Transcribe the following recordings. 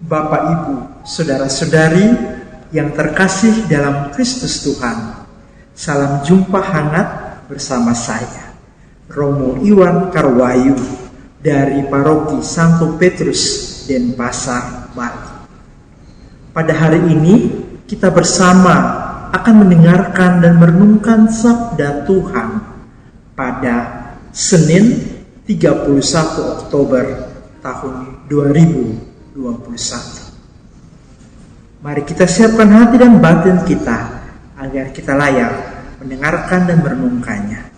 Bapak, Ibu, saudara-saudari yang terkasih dalam Kristus Tuhan, salam jumpa hangat bersama saya, Romo Iwan Karwayu dari Paroki Santo Petrus, Denpasar, Bali. Pada hari ini kita bersama akan mendengarkan dan merenungkan sabda Tuhan pada Senin 31 Oktober tahun 2021. Mari kita siapkan hati dan batin kita agar kita layak mendengarkan dan merenungkannya.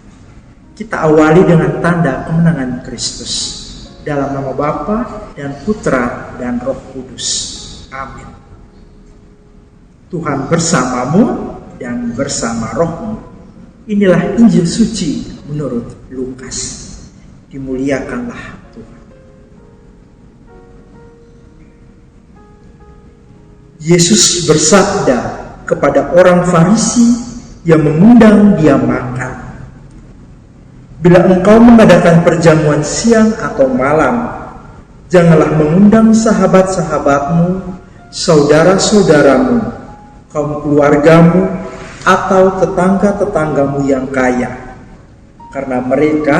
Kita awali dengan tanda kemenangan Kristus. Dalam nama Bapa dan Putra dan Roh Kudus. Amin. Tuhan bersamamu dan bersama rohmu. Inilah Injil suci menurut Lukas. Dimuliakanlah Tuhan. Yesus bersabda kepada orang Farisi yang mengundang dia makan, "Bila engkau mengadakan perjamuan siang atau malam, janganlah mengundang sahabat-sahabatmu, saudara-saudaramu, kaum keluargamu, atau tetangga-tetanggamu yang kaya, karena mereka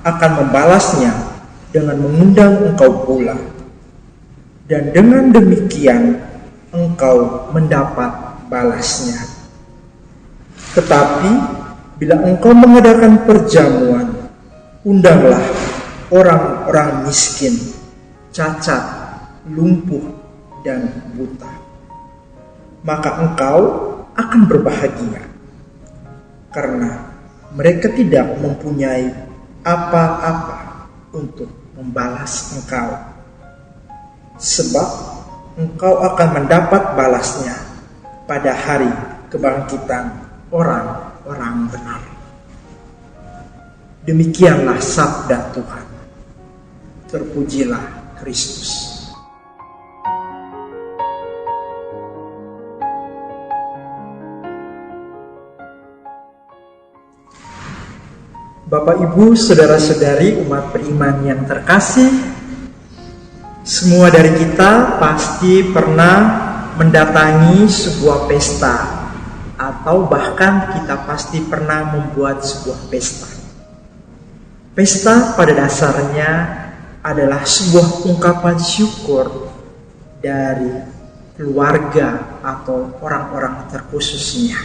akan membalasnya dengan mengundang engkau pula. Dan dengan demikian engkau mendapat balasnya. Tetapi bila engkau mengadakan perjamuan, undanglah orang-orang miskin, cacat, lumpuh, dan buta. Maka engkau akan berbahagia, karena mereka tidak mempunyai apa-apa untuk membalas engkau. Sebab engkau akan mendapat balasnya pada hari kebangkitan orang-orang benar." Demikianlah sabda Tuhan. Terpujilah Kristus. Bapak, Ibu, saudara-saudari umat beriman yang terkasih, semua dari kita pasti pernah mendatangi sebuah pesta, atau bahkan kita pasti pernah membuat sebuah pesta. Pesta pada dasarnya adalah sebuah ungkapan syukur dari keluarga atau orang-orang terkhususnya.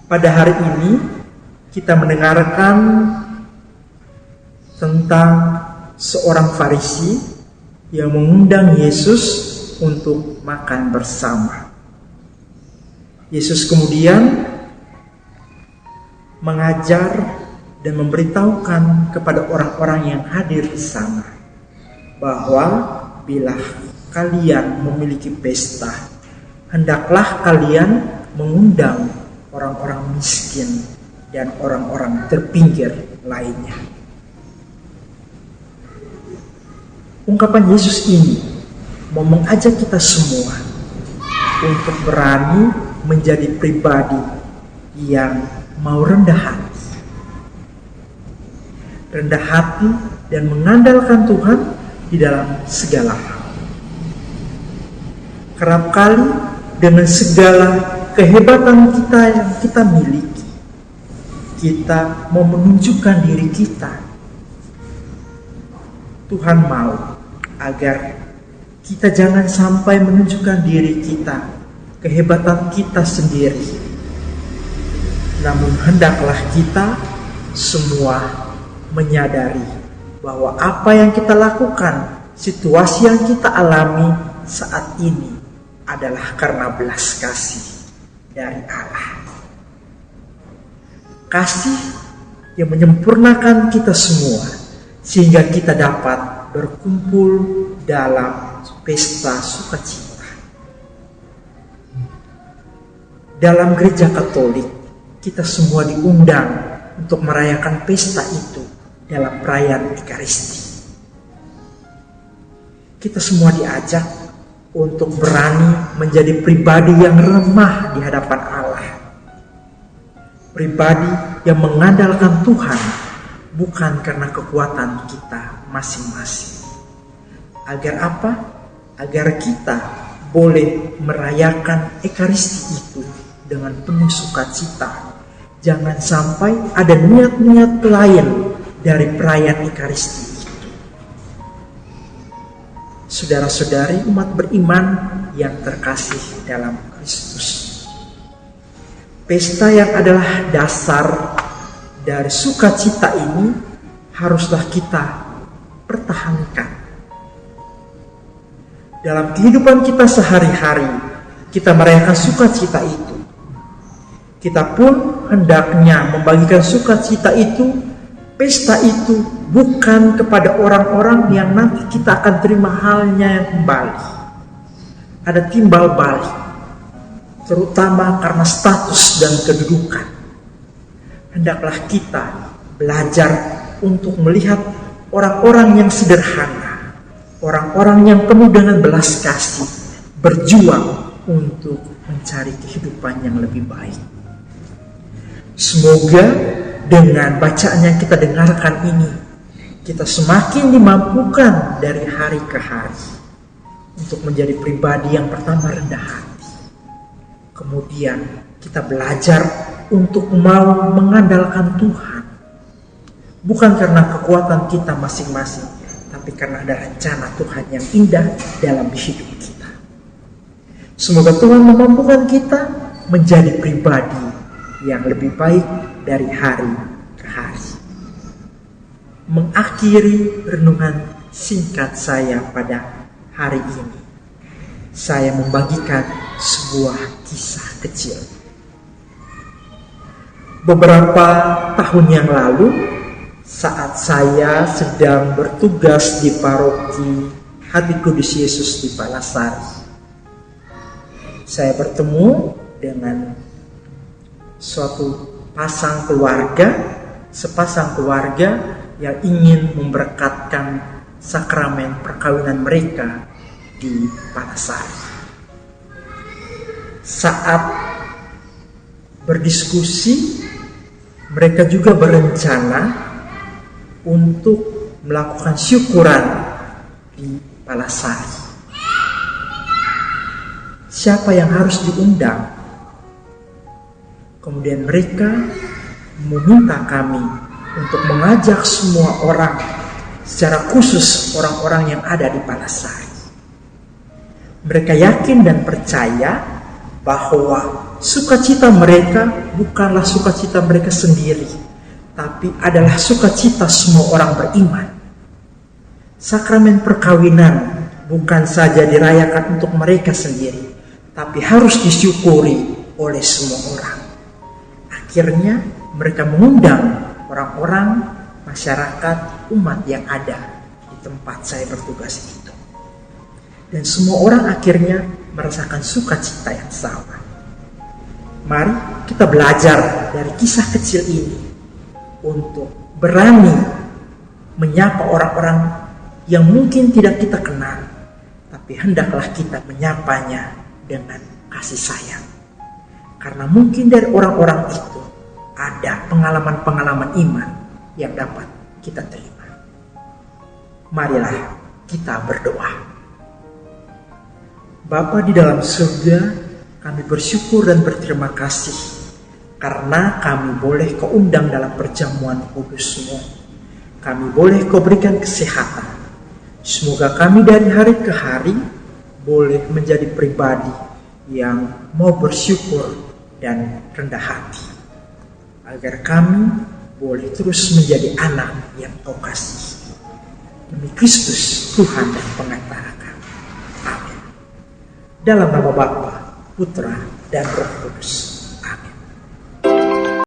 Pada hari ini kita mendengarkan tentang seorang Farisi yang mengundang Yesus untuk makan bersama. Yesus kemudian mengajar dan memberitahukan kepada orang-orang yang hadir di sana bahwa bila kalian memiliki pesta, hendaklah kalian mengundang orang-orang miskin dan orang-orang terpinggir lainnya. Ungkapan Yesus ini mau mengajak kita semua untuk berani menjadi pribadi yang mau rendah hati. Rendah hati dan mengandalkan Tuhan di dalam segala hal. Kerap kali dengan segala kehebatan kita yang kita miliki, kita mau menunjukkan diri kita. Tuhan mau agar kita jangan sampai menunjukkan diri kita, kehebatan kita sendiri. Namun hendaklah kita semua menyadari bahwa apa yang kita lakukan, situasi yang kita alami saat ini adalah karena belas kasih dari Allah. Kasih yang menyempurnakan kita semua sehingga kita dapat berkumpul dalam pesta sukacita. Dalam gereja Katolik, kita semua diundang untuk merayakan pesta itu dalam perayaan Ekaristi. Kita semua diajak untuk berani menjadi pribadi yang remah di hadapan Allah. Pribadi yang mengandalkan Tuhan, bukan karena kekuatan kita masing-masing. Agar apa? agar kita boleh merayakan Ekaristi itu dengan penuh sukacita. Jangan sampai ada niat-niat lain dari perayaan Ekaristi itu. Saudara-saudari umat beriman yang terkasih dalam Kristus, pesta yang adalah dasar dari sukacita ini haruslah kita pertahankan. Dalam kehidupan kita sehari-hari, kita merayakan sukacita itu. Kita pun hendaknya membagikan sukacita itu, pesta itu, bukan kepada orang-orang yang nanti kita akan terima halnya yang kembali. Ada timbal balik, terutama karena status dan kedudukan. Hendaklah kita belajar untuk melihat orang-orang yang sederhana, orang-orang yang penuh dengan belas kasih, berjuang untuk mencari kehidupan yang lebih baik. Semoga dengan bacaan yang kita dengarkan ini, kita semakin dimampukan dari hari ke hari untuk menjadi pribadi yang pertama rendah hati. Kemudian kita belajar untuk mau mengandalkan Tuhan. Bukan karena kekuatan kita masing-masing, tapi karena ada rencana Tuhan yang indah dalam hidup kita. Semoga Tuhan memampukan kita menjadi pribadi yang lebih baik dari hari ke hari. Mengakhiri renungan singkat saya pada hari ini, saya membagikan sebuah kisah kecil. Beberapa tahun yang lalu, saat saya sedang bertugas di paroki Hati Kudus Yesus di Palasari, saya bertemu dengan suatu sepasang keluarga yang ingin memberkatkan sakramen perkawinan mereka di Palasari. Saat berdiskusi, mereka juga berencana untuk melakukan syukuran di Palasari. Siapa yang harus diundang? Kemudian mereka meminta kami untuk mengajak semua orang, secara khusus orang-orang yang ada di Palasari. Mereka yakin dan percaya bahwa sukacita mereka bukanlah sukacita mereka sendiri, tapi adalah sukacita semua orang beriman. Sakramen perkawinan bukan saja dirayakan untuk mereka sendiri, tapi harus disyukuri oleh semua orang. Akhirnya mereka mengundang orang-orang, masyarakat, umat yang ada di tempat saya bertugas itu. Dan semua orang akhirnya merasakan sukacita yang sama. Mari kita belajar dari kisah kecil ini untuk berani menyapa orang-orang yang mungkin tidak kita kenal, tapi hendaklah kita menyapanya dengan kasih sayang. Karena mungkin dari orang-orang itu ada pengalaman-pengalaman iman yang dapat kita terima. Marilah kita berdoa. Bapa di dalam surga, kami bersyukur dan berterima kasih karena kami boleh Kau undang dalam perjamuan kudus-Mu. Kami boleh Kau berikan kesehatan. Semoga kami dari hari ke hari boleh menjadi pribadi yang mau bersyukur dan rendah hati, agar kami boleh terus menjadi anak yang Kau kasih. Demi Kristus Tuhan dan Pengantara kami. Amin. Dalam nama Bapa, Putra, dan Roh Kudus.